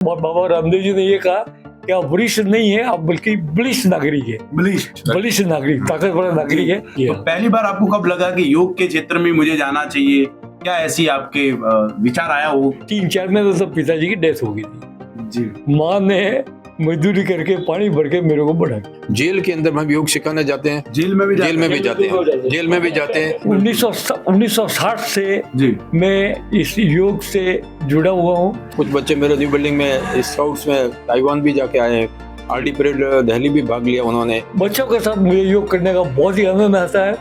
बाबा रामदेव जी ने ये कहा कि आप वरिष्ठ नहीं है, आप बल्कि बलिष्ठ नागरिक है। बलिष्ठ नागरिक, ताकतवर नागरिक है। तो पहली बार आपको कब लगा कि योग के क्षेत्र में मुझे जाना चाहिए? क्या ऐसी आपके विचार आया हो? 3-4 में तो पिताजी की डेथ हो गई थी जी। माँ ने मजदूरी करके पानी भर के मेरे को बढ़ा। जेल के अंदर हम योग सिखाने जाते हैं। जेल में भी जाते हैं। 1960 से जी। मैं इस योग से जुड़ा हुआ हूँ। कुछ बच्चे मेरे न्यू बिल्डिंग में स्काउट्स में ताइवान भी जाके आए हैं। आरडी परेड दिल्ली भी भाग लिया उन्होंने। बच्चों के साथ मुझे योग करने का बहुत ही आनंद आता है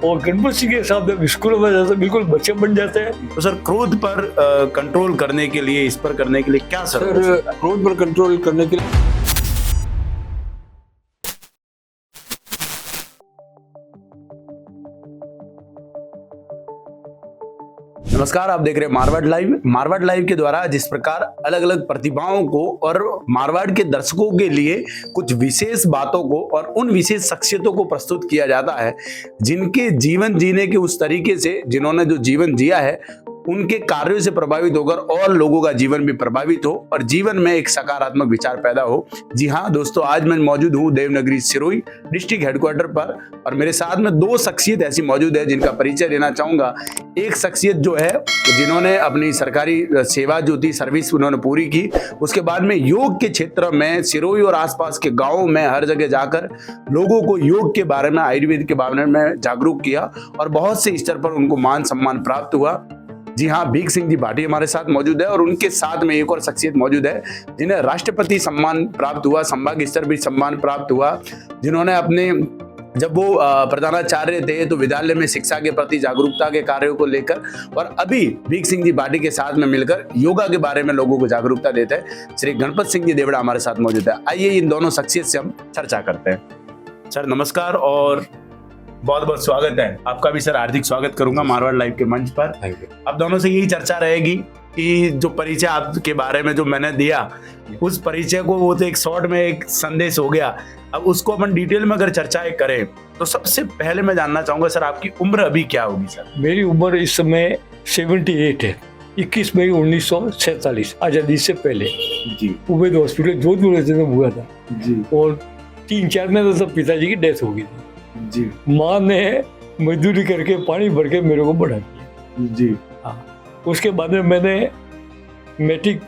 और गणपत सिंह के साथ जब स्कूल में जाते बिल्कुल बच्चे बन जाते हैं। तो सर क्रोध पर कंट्रोल करने के लिए, इस पर करने के लिए क्या सर क्रोध पर कंट्रोल करने के लिए नमस्कार, आप देख रहे हैं मारवाड़ लाइव। मारवाड़ लाइव के द्वारा जिस प्रकार अलग अलग प्रतिभाओं को और मारवाड़ के दर्शकों के लिए कुछ विशेष बातों को और उन विशेष शख्सियतों को प्रस्तुत किया जाता है, जिनके जीवन जीने के उस तरीके से, जिन्होंने जो जीवन जिया है, उनके कार्यों से प्रभावित होकर और लोगों का जीवन भी प्रभावित हो और जीवन में एक सकारात्मक विचार पैदा हो। जी हाँ दोस्तों, आज मैं मौजूद हूँ देवनगरी सिरोही डिस्ट्रिक्ट हेडक्वार्टर पर और मेरे साथ में दो शख्सियत ऐसी मौजूद है जिनका परिचय लेना चाहूंगा। एक शख्सियत जो है जिन्होंने अपनी सरकारी सेवा जो थी, सर्विस उन्होंने पूरी की, उसके बाद में योग के क्षेत्र में सिरोही और आसपास के गाँव में हर जगह जाकर लोगों को योग के बारे में, आयुर्वेद के बारे में जागरूक किया और बहुत से स्तर पर उनको मान सम्मान प्राप्त हुआ। जी हाँ, भीख सिंह जी भाटी हमारे साथ मौजूद है और उनके साथ में एक और शख्सियत मौजूद है जिन्हें राष्ट्रपति सम्मान प्राप्त हुआ, संभाग स्तर भी सम्मान प्राप्त हुआ, जिन्होंने अपने जब वो प्रधानाचार्य थे तो विद्यालय में शिक्षा के प्रति जागरूकता के कार्यों को लेकर और अभी भीख सिंह जी भाटी के साथ में मिलकर योगा के बारे में लोगों को जागरूकता देते हैं। श्री गणपत सिंह जी देवड़ा हमारे साथ मौजूद है। आइए इन दोनों शख्सियत से हम चर्चा करते हैं। सर नमस्कार और बहुत बहुत स्वागत है आपका भी। सर हार्दिक स्वागत करूंगा मारवाड़ लाइव के मंच पर। अब दोनों से यही चर्चा रहेगी कि जो परिचय आपके बारे में जो मैंने दिया, उस परिचय को वो तो एक शॉर्ट में एक संदेश हो गया। अब उसको अपन डिटेल में अगर चर्चाएं करें तो सबसे पहले मैं जानना चाहूंगा सर, आपकी उम्र अभी क्या होगी? सर मेरी उम्र इस समय 78 है। 21 मई 1947 आजादी से पहले जी उबैद हॉस्पिटल जोधपुर में हुआ था जी। और 3-4 में तो पिताजी की डेथ हो गई थी जी। माँ ने मजदूरी करके पानी भर के मेरे को बढ़ा दिया जी। हाँ, उसके बाद में मैंने मैट्रिक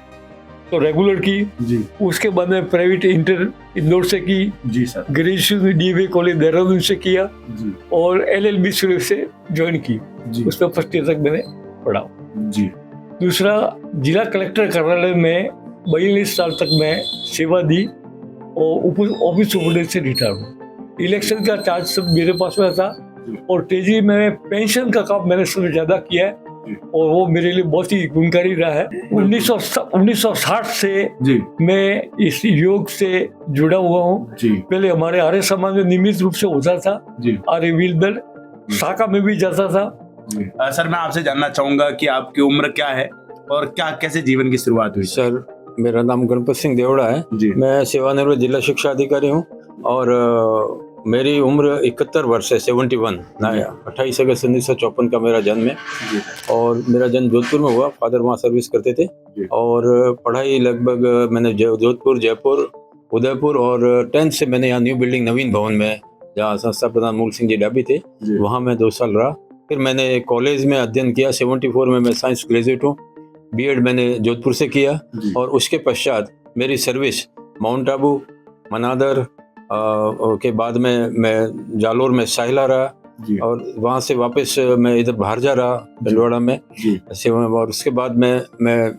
तो रेगुलर की जी। उसके बाद में प्राइवेट इंटर इंदौर से की जी sir. Graduation DAV college Dehradun से किया जी। और एलएलबी से ज्वाइन की जी। उसमें फर्स्ट ईयर तक मैंने पढ़ा। जी। दूसरा, जिला कलेक्टर कार्यालय में 42 साल तक मैं सेवा दी और ऑफिस सुपरडेंट से रिटायर हुआ। इलेक्शन का चार्ज सब मेरे पास में था और तेजी में पेंशन का काम मैंने सबसे ज्यादा किया है और वो मेरे लिए बहुत ही गुणकारी रहा है। 1960 से जी। मैं इस योग से जुड़ा हुआ हूँ। पहले हमारे आर्य समाज में नियमित रूप से होता था, आर्य वीर दल शाखा में भी जाता था। सर मैं आपसे जानना चाहूंगा कि आपकी उम्र क्या है और क्या कैसे जीवन की शुरुआत हुई? सर मेरा नाम गणपत सिंह देवड़ा है। मैं सेवानिवृत्त जिला शिक्षा अधिकारी हूँ और मेरी उम्र 71 वर्ष है, 71 नया। 28 अगस्त 1954 का मेरा जन्म है और मेरा जन्म जोधपुर में हुआ। फादर वहाँ सर्विस करते थे और पढ़ाई लगभग मैंने जोधपुर, जयपुर, उदयपुर और 10th से मैंने यहाँ न्यू बिल्डिंग नवीन भवन में, जहाँ संस्था प्रधान मूल सिंह जी डाबी थे, वहाँ मैं 2 साल रहा। फिर मैंने कॉलेज में अध्ययन किया। 74 में मैं साइंस ग्रेजुएट हूँ। बीएड मैंने जोधपुर से किया और उसके पश्चात मेरी सर्विस माउंट आबू, मनादर के बाद में मैं जालोर में साहिला रहा और वहाँ से वापस मैं इधर भारजा रहा भीलवाड़ा में सेवा। और उसके बाद मैं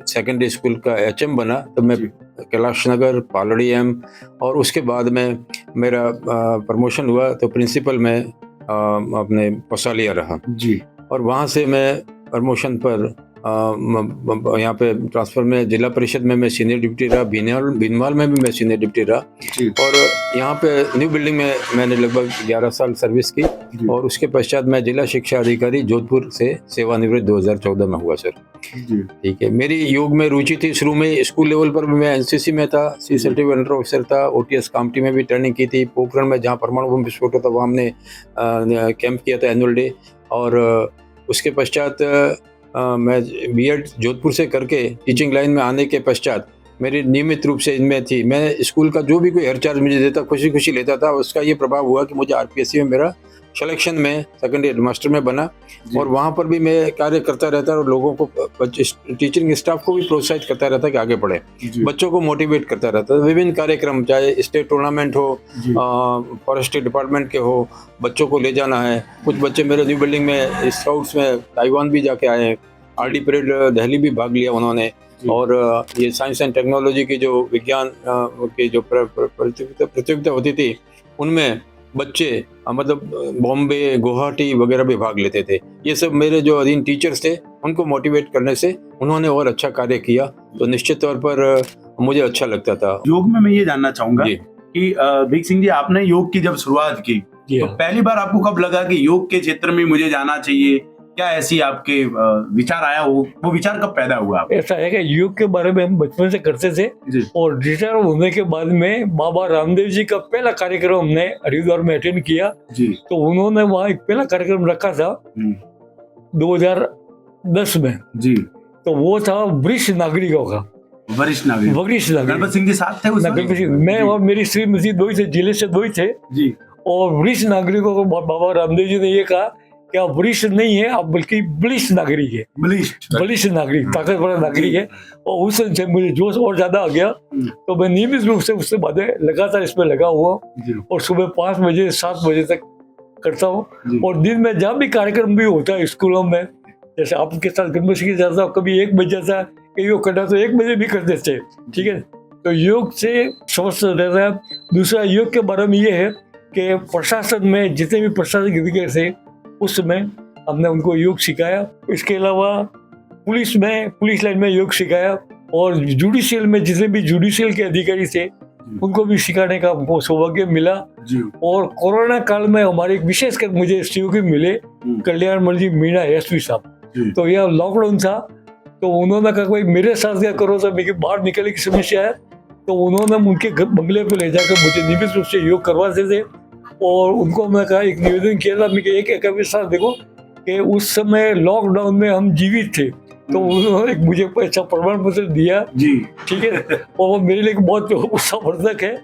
सेकेंडरी स्कूल का एचएम बना, तो मैं कैलाश नगर, पालड़ी एम और उसके बाद में मेरा प्रमोशन हुआ तो प्रिंसिपल में अपने पसालिया रहा जी। और वहाँ से मैं प्रमोशन पर यहाँ पे ट्रांसफर में जिला परिषद में मैं सीनियर डिप्टी रहा, भीनमाल में भी मैं सीनियर डिप्टी रहा और यहाँ पे न्यू बिल्डिंग में मैंने लगभग 11 साल सर्विस की और उसके पश्चात मैं जिला शिक्षा अधिकारी जोधपुर से सेवानिवृत्त 2014 में हुआ सर। ठीक है, मेरी योग में रुचि थी शुरू में। स्कूल लेवल पर भी मैं एनसीसी में था, सी सर्टिफिकेट अंडर ऑफिसर था, ओटीएस कामटी में भी ट्रेनिंग की थी। पोखरण में जहाँ परमाणु बम विस्फोट होता वहाँ हमने कैंप किया था एनुअल डे। और उसके पश्चात मैं बीएड जोधपुर से करके टीचिंग लाइन में आने के पश्चात मेरी नियमित रूप से इनमें थी। मैं स्कूल का जो भी कोई हर चार्ज मुझे देता खुशी खुशी लेता था। उसका ये प्रभाव हुआ कि मुझे आरपीएससी में मेरा सिलेक्शन में सेकेंडरी हेडमास्टर में बना और वहाँ पर भी मैं कार्य करता रहता और लोगों को टीचिंग स्टाफ को भी प्रोत्साहित करता रहता कि आगे बढ़े, बच्चों को मोटिवेट करता रहता। विभिन्न कार्यक्रम चाहे स्टेट टूर्नामेंट हो, फॉरेस्ट्री डिपार्टमेंट के हो, बच्चों को ले जाना है। कुछ बच्चे मेरे न्यू बिल्डिंग में स्काउट्स में ताइवान भी जाके आए हैं, आरडी परेड दिल्ली भी भाग लिया उन्होंने। और ये साइंस एंड टेक्नोलॉजी की जो विज्ञान की जो प्रतियोगिता होती थी उनमें बच्चे मतलब बॉम्बे, गुवाहाटी वगैरह भी भाग लेते थे। ये सब मेरे जो अधीन टीचर्स थे उनको मोटिवेट करने से उन्होंने और अच्छा कार्य किया, तो निश्चित तौर पर मुझे अच्छा लगता था। योग में मैं ये जानना चाहूंगा कि भीख सिंह जी, आपने योग की जब शुरुआत की तो पहली बार आपको कब लगा कि योग के क्षेत्र में मुझे जाना चाहिए? क्या ऐसी आपके विचार आया, वो विचार कब पैदा हुआ? ऐसा है कि योग के बारे में हम बचपन से करते थे और रिटायर होने के बाद में बाबा रामदेव जी का पहला कार्यक्रम हमने हरिद्वार में अटेंड किया जी। तो उन्होंने वहाँ एक पहला कार्यक्रम रखा था 2010 में जी। तो वो था वरिष्ठ नागरिकों का। वरिष्ठ नागरिक गणपत सिंह जी साथ थे उसमें? मैं और मेरी श्रीमती दो ही थे, जिले से दो ही थे जी। और वरिष्ठ नागरिकों को बाबा रामदेव जी ने ये कहा कि आप वरिष्ठ नहीं है, आप बल्कि बलिष्ठ नागरिक है। बलिष्ठ नागरिक, ताकतवर नागरिक है। और उस से मुझे जोश और ज्यादा आ गया, तो मैं नियमित रूप से उससे बातें लगातार इसमें लगा हुआ और सुबह 5 बजे 7 बजे तक करता हूँ। और दिन में जहाँ भी कार्यक्रम भी होता है स्कूलों में, जैसे आपके साथ गणपत सिंह जाता हूँ, कभी 1 बजे जाता है, योग करना तो 1 बजे भी कर देते हैं, ठीक है। तो योग से स्वस्थ रहता है। दूसरा योग के बारे में ये है कि प्रशासन में जितने भी प्रशासनिक अधिकारी थे उस समय हमने उनको योग सिखाया। इसके अलावा पुलिस लाइन में योग सिखाया और जुडिशियल में जितने भी जुडिशियल के अधिकारी थे उनको भी सिखाने का हमको सौभाग्य मिला। और कोरोना काल में हमारे एक विशेषकर मुझे सहयोगी मिले, कल्याण मंत्री मीणा एसपी साहब। तो यह लॉकडाउन था, तो उन्होंने कहा भाई मेरे साथ क्या करो, तो मेरे बाहर निकलने की समस्या है। तो उन्होंने उनके बंगले पे ले जाकर मुझे नियमित रूप से योग करवाते थे। और उनको मैं कहा, एक निवेदन किया था एक साथ देखो कि उस समय लॉकडाउन में हम जीवित थे, तो उन्होंने मुझे अच्छा प्रमाण पत्र दिया जी, ठीक है। और वो मेरे लिए बहुत उत्साहवर्धक है,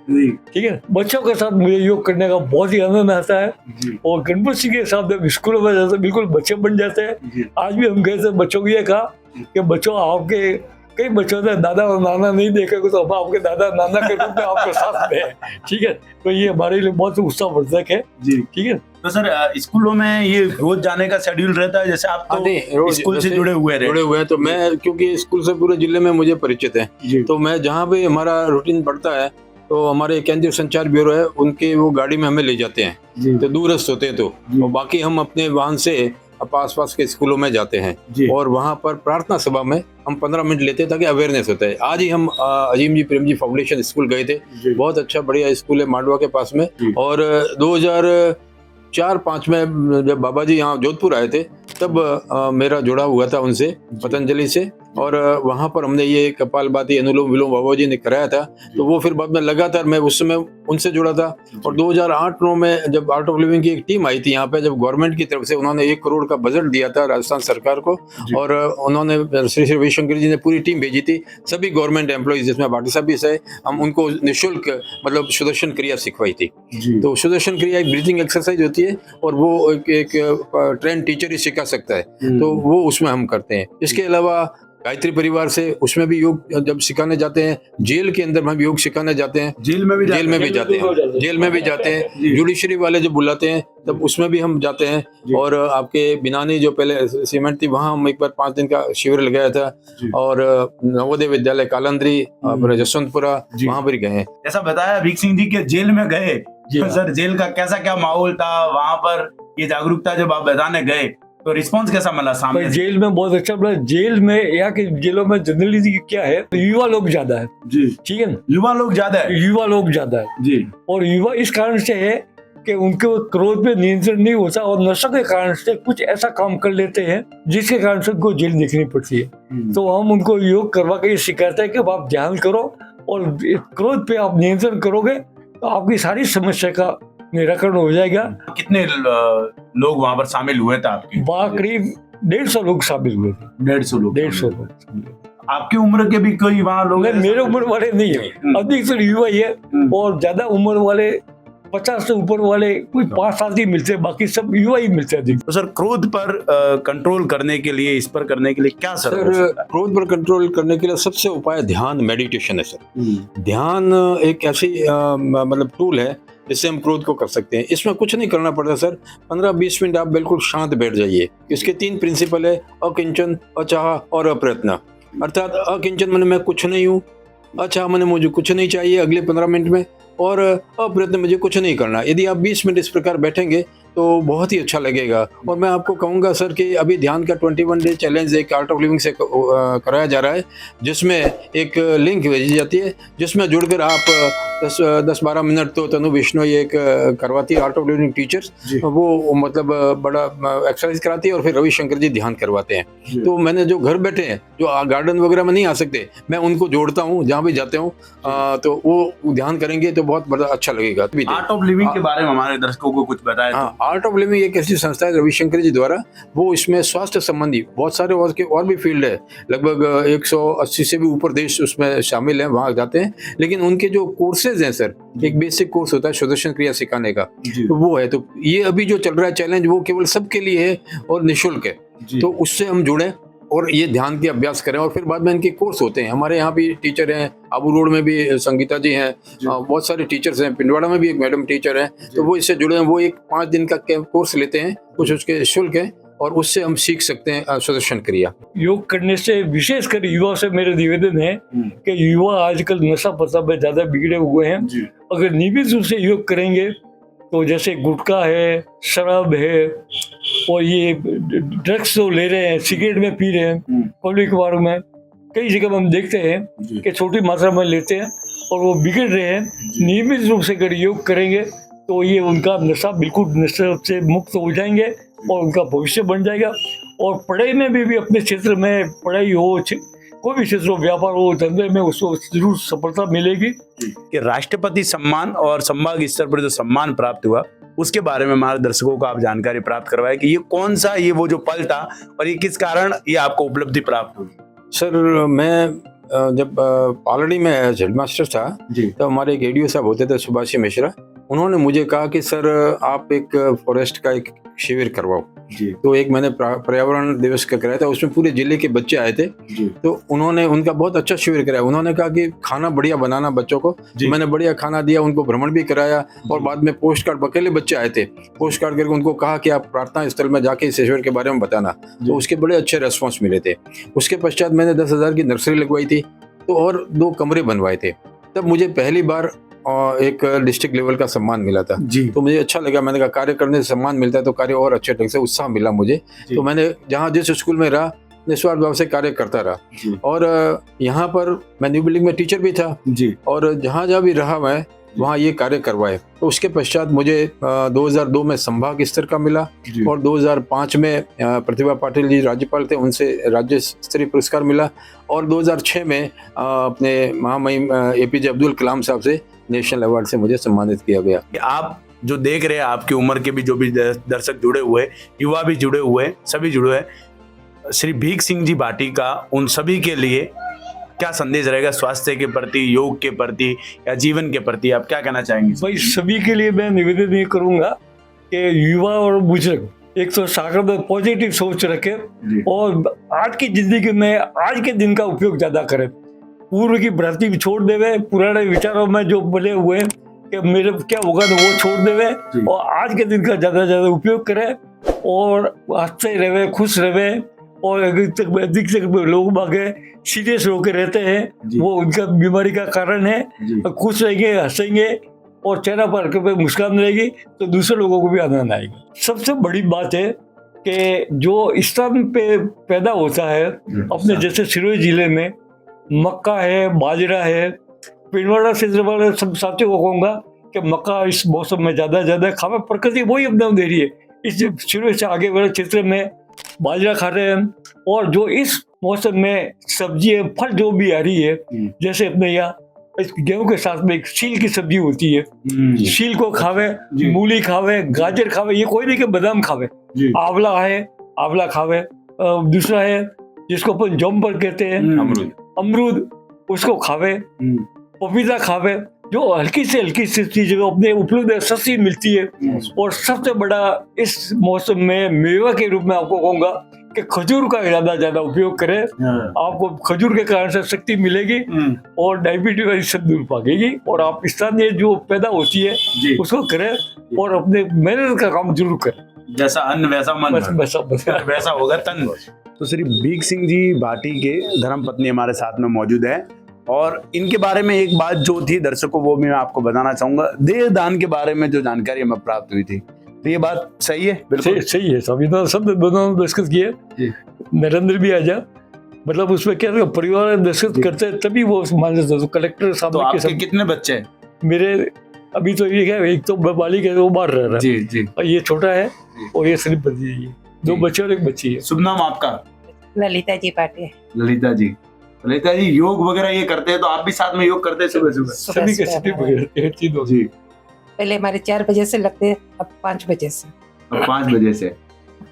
ठीक है। बच्चों के साथ मुझे योग करने का बहुत ही आनंद आता है। और गणपत सिंह के साथ जब स्कूल में जाते बिल्कुल बच्चे बन जाते हैं। आज भी हम गए थे, बच्चों को ये कहा कि बच्चों आपके कई बच्चों ने दादा और नाना नहीं देखे, तो हम आपके दादा नाना के रूप में आपके साथ में है, ठीक है। तो ये हमारे लिए बहुत उत्साहवर्धक है जी, ठीक है। तो सर स्कूलों में ये रोज जाने का शेड्यूल रहता है, जैसे आप तो स्कूल से जुड़े हुए हैं, तो मैं क्योंकि स्कूल से पूरे जिले में मुझे परिचित है, तो मैं जहाँ भी हमारा रूटीन पड़ता है तो हमारे केंद्रीय संचार ब्यूरो है, उनके वो गाड़ी में हमें ले जाते हैं, तो दूरस्थ होते हैं तो बाकी हम अपने वाहन से आसपास के स्कूलों में जाते हैं। और वहाँ पर प्रार्थना सभा में हम 15 मिनट लेते हैं ताकि अवेयरनेस होता है। आज ही हम अजीम जी प्रेम जी फाउंडेशन स्कूल गए थे, बहुत अच्छा बढ़िया स्कूल है मांडवा के पास में। और 2004-05 में जब बाबा जी यहाँ जोधपुर आए थे तब मेरा जुड़ा हुआ था उनसे, पतंजलि से। और वहाँ पर हमने ये कपालभाति अनुलोम विलोम बाबा जी ने कराया था, तो वो फिर बाद में लगातार मैं उस समय उनसे जुड़ा था। और 2008-09 में जब आर्ट ऑफ लिविंग की एक टीम आई थी यहाँ पे, जब गवर्नमेंट की तरफ से उन्होंने 1 करोड़ का बजट दिया था राजस्थान सरकार को, और उन्होंने श्री श्री रविशंकर जी ने पूरी टीम भेजी थी, सभी गवर्नमेंट एम्प्लॉइज जिसमें भाटी साहब भी है, हम उनको निःशुल्क मतलब सुदर्शन क्रिया सिखवाई थी। तो सुदर्शन क्रिया एक ब्रीथिंग एक्सरसाइज होती है और वो एक ट्रेन टीचर ही सिखा सकता है, तो वो उसमें हम करते हैं। इसके अलावा गायत्री परिवार से उसमें भी योग जब सिखाने जाते हैं, जेल के अंदर हम योग सिखाने जाते हैं, जेल में भी जाते हैं, जुडिशरी वाले जो बुलाते हैं तब उसमें भी हम जाते हैं। और आपके बिनानी जो पहले सीमेंट थी वहाँ हम एक बार 5 दिन का शिविर लगाया था। और नवोदय विद्यालय कालंद्री जसवंतपुरा वहाँ पर गए हैं। ऐसा बताया भीख सिंह जी के जेल में गए, तो सर जेल का कैसा क्या माहौल था वहाँ पर, ये जागरूकता जब आप बताने गए तो रिस्पांस कैसा मिला सामने? जेल में बहुत अच्छा मिला। जेल में यहाँ के जेलों में जनरली क्या है, युवा लोग ज्यादा है जी, ठीक है। युवा लोग ज्यादा है जी। और युवा इस कारण से है कि उनके क्रोध पे नियंत्रण नहीं होता और नशा के कारण से कुछ ऐसा काम कर लेते हैं जिसके कारण से उनको जेल देखनी पड़ती है। तो हम उनको योग करवा के ये सिखाते हैं कि आप ध्यान करो और क्रोध पे आप नियंत्रण करोगे तो आपकी सारी समस्या का निराकरण हो जाएगा। कितने लोग वहां पर शामिल हुए थे आपके? वहाँ करीब 150 लोग शामिल हुए थे। 150 लोग। 150 लोग। आपकी उम्र के भी कोई वहाँ लोग? नहीं, मेरे उम्र वाले नहीं है, अधिकतर युवा ही है। और ज्यादा उम्र वाले 50 से ऊपर वाले कोई 5-7 ही मिलते हैं, बाकी सब युवा ही मिलते हैं। तो सर क्रोध पर कंट्रोल करने के लिए, इस पर करने के लिए क्या सर? सर क्रोध पर कंट्रोल करने के लिए सबसे उपाय ध्यान, मेडिटेशन है सर। ध्यान एक ऐसी मतलब टूल है जिससे हम क्रोध को कर सकते हैं। इसमें कुछ नहीं करना पड़ता सर, 15-20 मिनट आप बिल्कुल शांत बैठ जाइए। इसके 3 प्रिंसिपल है, अकिंचन, अचाह और अप्रयत्न। अर्थात अकिंचन माने मैं कुछ नहीं हूँ, अचाह माने मुझे कुछ नहीं चाहिए अगले 15 मिनट में, और अप्रयत्न मुझे कुछ नहीं करना। यदि आप 20 मिनट इस प्रकार बैठेंगे तो बहुत ही अच्छा लगेगा। और मैं आपको कहूँगा सर कि अभी ध्यान का 21 डे चैलेंज एक आर्ट ऑफ लिविंग से कराया जा रहा है, जिसमें एक लिंक भेजी जाती है, जिसमें जुड़कर आप 10-12 मिनट तो तनु विष्णु ये एक करवाती है आर्ट ऑफ लिविंग टीचर्स, वो मतलब बड़ा एक्सरसाइज कराती है, और फिर रविशंकर जी ध्यान करवाते हैं। तो मैंने जो घर बैठे हैं, जो गार्डन वगैरह में नहीं आ सकते, मैं उनको जोड़ता हूँ जहाँ भी जाते हूँ, तो वो ध्यान करेंगे तो बहुत बड़ा अच्छा लगेगा। आर्ट ऑफ लिविंग के बारे में हमारे दर्शकों को कुछ बताया। आर्ट ऑफ लिविंग एक ऐसी संस्था है रविशंकर जी द्वारा, वो इसमें स्वास्थ्य संबंधी बहुत सारे और भी फील्ड है, लगभग 180 से भी ऊपर देश उसमें शामिल हैं, वहाँ जाते हैं। लेकिन उनके जो कोर्सेज हैं सर, एक बेसिक कोर्स होता है सुदर्शन क्रिया सिखाने का, तो वो है। तो ये अभी जो चल रहा है चैलेंज, वो केवल सबके लिए है और निःशुल्क है। तो उससे हम जुड़े और ये ध्यान के अभ्यास करें, और फिर बाद में इनके कोर्स होते हैं। हमारे यहाँ भी टीचर हैं, आबू रोड में भी संगीता जी हैं, बहुत सारे टीचर्स हैं, पिंडवाड़ा में भी एक मैडम टीचर हैं, तो वो इससे जुड़े हैं। वो एक 5 दिन का कोर्स लेते हैं, कुछ उसके शुल्क है, और उससे हम सीख सकते हैं सुदर्शन क्रिया। योग करने से विशेषकर युवा से मेरा निवेदन है कि युवा आजकल नशा पशा में ज्यादा बिगड़े हुए हैं। अगर नियमित रूप से योग करेंगे तो जैसे गुटखा है, शराब है, और ये ड्रग्स जो ले रहे हैं, सिगरेट में पी रहे हैं, पब्लिक वार्ड में कई जगह में हम देखते हैं कि छोटी मात्रा में लेते हैं और वो बिगड़ रहे हैं। नियमित रूप से अगर योग करेंगे तो ये उनका नशा बिल्कुल नशे से मुक्त हो जाएंगे और उनका भविष्य बन जाएगा। और पढ़ाई में भी अपने क्षेत्र में पढ़ाई हो, कोई भी क्षेत्र हो, व्यापार हो, धंधे में, उसको जरूर सफलता मिलेगी। कि राष्ट्रपति सम्मान और संभाग स्तर पर जो सम्मान प्राप्त हुआ, उसके बारे में हमारे दर्शकों को आप जानकारी प्राप्त करवाएं कि ये कौन सा, ये वो जो पल था और ये किस कारण ये आपको उपलब्धि प्राप्त हुई। सर मैं जब पालड़ी में हेडमास्टर था, तो हमारे एक एडीओ साहब होते थे सुभाष मिश्रा, उन्होंने मुझे कहा कि सर आप एक फॉरेस्ट का एक शिविर करवाओ। तो एक मैंने पर्यावरण दिवस का कराया था, उसमें पूरे जिले के बच्चे आए थे। तो उन्होंने उनका बहुत अच्छा शिविर कराया। उन्होंने कहा कि खाना बढ़िया बनाना बच्चों को, मैंने बढ़िया खाना दिया, उनको भ्रमण भी कराया, और बाद में पोस्ट कार्ड, अकेले बच्चे आए थे, पोस्ट कार्ड करके उनको कहा कि आप प्रार्थना स्थल में जाके इस शिविर के बारे में बताना। तो उसके बड़े अच्छे रेस्पॉन्स मिले थे। उसके पश्चात मैंने 10,000 की नर्सरी लगवाई थी, तो और 2 कमरे बनवाए थे। तब मुझे पहली बार एक डिस्ट्रिक्ट लेवल का सम्मान मिला था। तो मुझे अच्छा लगा। मैंने कहा कार्य करने से सम्मान मिलता है तो कार्य और अच्छे ढंग से, उत्साह मिला मुझे। तो मैंने जहाँ जिस स्कूल में रहा, निस्वार्थ भाव से कार्य करता रहा। और यहाँ पर मैं न्यू बिल्डिंग में टीचर भी था, और जहाँ जहाँ भी रहा मैं, वहाँ ये कार्य करवाए। तो उसके पश्चात मुझे 2002 में संभाग स्तर का मिला, और 2005 में प्रतिभा पाटिल जी राज्यपाल थे, उनसे राज्य स्तरीय पुरस्कार मिला, और 2006 में अपने महामहिम APJ अब्दुल कलाम साहब से नेशनल अवार्ड से मुझे सम्मानित किया गया। आप जो देख रहे हैं, आपकी उम्र के भी जो भी दर्शक जुड़े हुए, युवा भी जुड़े हुए, सभी जुड़े हुए, श्री भीख सिंह जी भाटी का उन सभी के लिए क्या संदेश रहेगा स्वास्थ्य के प्रति, योग के प्रति या जीवन के प्रति? आप क्या कहना चाहेंगे? भाई सभी के लिए मैं निवेदन ये करूंगा कि युवा और बुजुर्ग एक तो सकारात्मक पॉजिटिव सोच रखें, और आज की जिंदगी में आज के दिन का उपयोग ज्यादा करें। पूर्व की भ्रांति भी छोड़ देवे, पुराने विचारों में जो बने हुए कि मेरे क्या होगा तो वो छोड़ देवे, और आज के दिन का ज्यादा ज्यादा उपयोग करें, और हंसते रहे, खुश रहे। और अधिक से लोग बागे सीरियस होकर रहते हैं, वो उनका बीमारी का कारण है। खुश रहेंगे, हंसेंगे, और चेहरा पर कभी मुस्कान रहेगी तो दूसरे लोगों को भी आनंद आएगा। सबसे बड़ी बात है कि जो स्थान पे पैदा होता है, अपने जैसे सिरोही जिले में मक्का है, बाजरा है, पिंडवाड़ा क्षेत्र वाले सब साथियों को कहूँगा कि मक्का इस मौसम में ज्यादा खावे, प्रकृति वही अपना दे रही है। इस सिरोही से आगे वाले क्षेत्र में बाजरा खा रहे हैं, और जो इस मौसम में सब्जी फल जो भी आ रही है, जैसे अपने यहाँ इस गेहूं के साथ में एक सील की सब्जी होती है, सील को खावे, जी। मूली खावे, गाजर खावे, ये कोई नहीं कि बादाम खावे, जी। आंवला खावे। दूसरा है जिसको अपन जम्पर कहते हैं, अमरूद, उसको खावे, पपीता खावे, जो हल्की से हल्की सी चीज अपने उपलब्ध सस्ती मिलती है। और सबसे बड़ा इस मौसम में मेवा के रूप में आपको कहूंगा कि खजूर का ज्यादा उपयोग करें। आपको खजूर के कारण से शक्ति मिलेगी और डायबिटीज वाली सब दूर भागेगी। और आप स्थानीय जो पैदा होती है उसको करें और अपने मेहनत का काम जरूर करें। जैसा अन्न वैसा मन, वैसा होगा तन। तो श्री भीख सिंह जी भाटी के धर्मपत्नी हमारे साथ में मौजूद है और इनके बारे में एक बात जो थी दर्शकों वो भी मैं आपको बताना चाहूंगा। देह दान के बारे में जो जानकारी हमें प्राप्त हुई थी, तो ये बात सही है? बिल्कुल सही है। सभी तो सब दोनों डिस्कस किए, नरेंद्र भी आ जा, मतलब उसमें क्या है, परिवार डिस्कस करते हैं तभी वो मान लेते। तो कलेक्टर साहब तो आपके कितने बच्चे हैं? मेरे अभी तो ये है, एक तो बालिक है वो बाहर रह रहा है जी। और ये छोटा है और ये श्रीपति जी, 2 बच्चे और 1 बच्ची है। शुभ नाम आपका? ललिता जी पाटिल। ललिता जी योग वगैरह ये करते हैं, तो आप भी साथ में योग करते हैं सुबह? सभी के सभी चीजों जी। पहले हमारे 4 बजे से लगते हैं, अब 5 बजे से। अब 5 बजे से?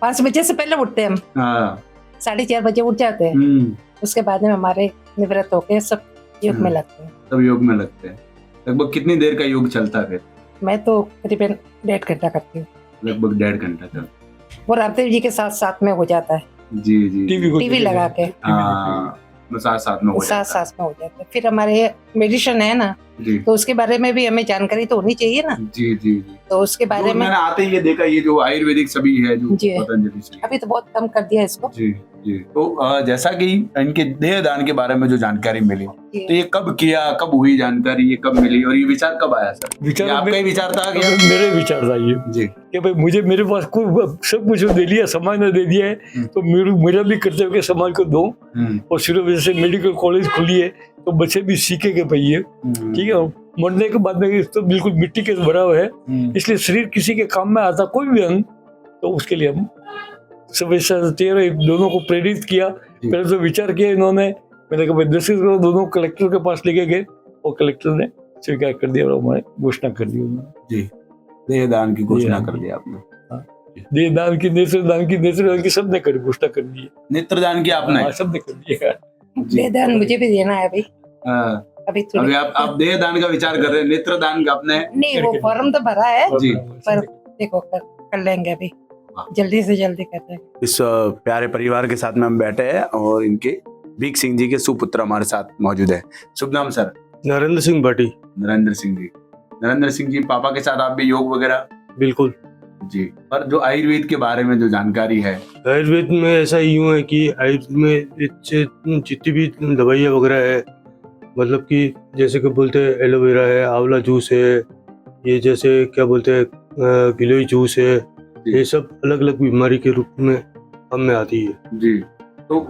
5 बजे से पहले उठते हैं हम। हाँ। 4:30 बजे उठ जाते हैं। उसके बाद में हमारे निवृत्त होके सब योग में लगते हैं। सब योग में लगते हैं। लगभग कितनी देर का योग चलता है फिर? मैं तो करीबन 1.5 घंटा करती हूँ। लगभग 1.5 घंटा चलता है। वो रामदेव जी के साथ में हो जाता है। जी। टीवी लगा के साथ में हो जाता है। फिर हमारे मेडिसिन है ना, तो उसके बारे में भी हमें जानकारी तो होनी चाहिए ना। जी। तो उसके बारे में मैंने आते ही ये देखा, ये जो आयुर्वेदिक सभी है जो पतंजलि से, अभी तो बहुत कम कर दिया इसको। जी। तो जैसा कि इनके देह दान के बारे में जो जानकारी मिली, तो ये कब किया, कब हुई जानकारी, ये कब मिली और ये विचार कब आया सर? विचार आपका ही विचार था? मेरे विचार था ये जी कि भाई मेरे पास कोई सब कुछ दे दिया, समाज ने दे दिया है, तो मेरा भी कर्तव्य के समाज को दो। और शुरू वजह से मेडिकल कॉलेज खुली है तो बच्चे भी सीखेंगे भाई ये, ठीक है। मरने के बाद में तो बिल्कुल मिट्टी के बराबर है, इसलिए शरीर किसी के काम में आता कोई भी अंग, तो उसके लिए हम दोनों को प्रेरित किया। पहले तो विचार किया इन्होंने, मैंने कहा भाई 10 करोड़ दोनों कलेक्टर के पास लेके गए और कलेक्टर ने स्वीकार कर दिया और हमारे घोषणा कर दी उन्होंने। जी, देह दान की घोषणा कर दी आपने। देह दान की, नेत्रदान की सबने कर घोषणा कर दी है। नेत्रदान की आपने? सबने कर दिया। देह दान मुझे भी देना है अभी। अभी आप देह दान का विचार कर रहे हैं, नेत्रदान का आपने नहीं, वो फॉर्म तो भरा है जी, पर देखो कर लेंगे अभी, जल्दी से जल्दी करते हैं। इस प्यारे परिवार के साथ में हम बैठे हैं और इनके भीख सिंह जी के सुपुत्र हमारे साथ मौजूद है। शुभ नाम सर? नरेंद्र सिंह भाटी। नरेंद्र सिंह जी, पापा के साथ आप भी योग वगैरह? बिल्कुल जी। पर जो आयुर्वेद के बारे में जो जानकारी है, आयुर्वेद में ऐसा यूं है कि आयुर्वेद में जितनी भी दवाइयाँ वगैरह है, मतलब कि जैसे कि बोलते हैं एलोवेरा है, आंवला जूस है, ये जैसे क्या बोलते हैं गिलोय जूस है, ये सब अलग अलग बीमारी के रूप में हम में आती है। जी। तो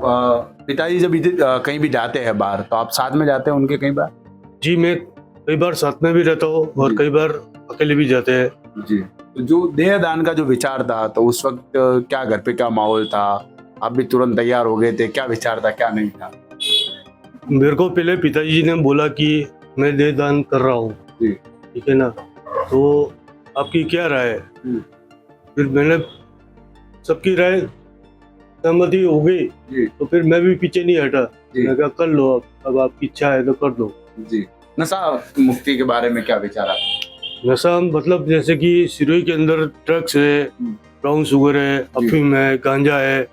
पिताजी जब कहीं भी जाते हैं बाहर, तो आप साथ में जाते हैं उनके कई बार? जी, मैं कई बार साथ में भी रहता हूँ और कई बार अकेले भी जाते हैं। जी। तो जो देह दान का जो विचार था, तो उस वक्त क्या घर पे क्या माहौल था? आप भी तुरंत तैयार हो गए थे? क्या विचार था, क्या नहीं था? मेरे को पहले पिताजी ने बोला कि मैं देह दान कर रहा हूँ, ठीक है ना, तो आपकी क्या राय है? फिर मैंने सबकी राय सहमति हो गई, तो फिर मैं भी पीछे नहीं हटा। मैं कहा कर लो, अब आपकी इच्छा है तो कर दो। जी। नशा मुक्ति के बारे में क्या विचार आपका? नशा मतलब जैसे कि सिरोही के अंदर ड्रग्स है, ब्राउन शुगर है, अफीम है, गांजा है,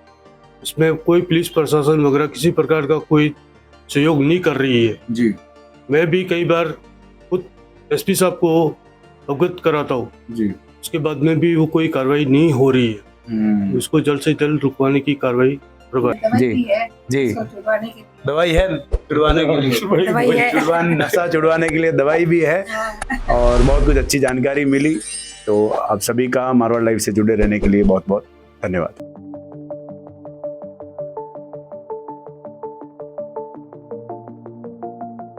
इसमें कोई पुलिस प्रशासन वगैरह किसी प्रकार का कोई सहयोग नहीं कर रही है। जी। मैं भी कई बार खुद एसपी साहब को अवगत कराता हूँ, जी, उसके बाद में भी वो कोई कार्रवाई नहीं हो रही है। उसको जल्द से जल्द रुकवाने की कार्रवाई जी। दवाई है छुड़वाने के लिए, नशा छुड़वाने के लिए दवाई भी है और बहुत कुछ अच्छी जानकारी मिली। तो आप सभी का मारवाड़ लाइव से जुड़े रहने के लिए बहुत बहुत धन्यवाद।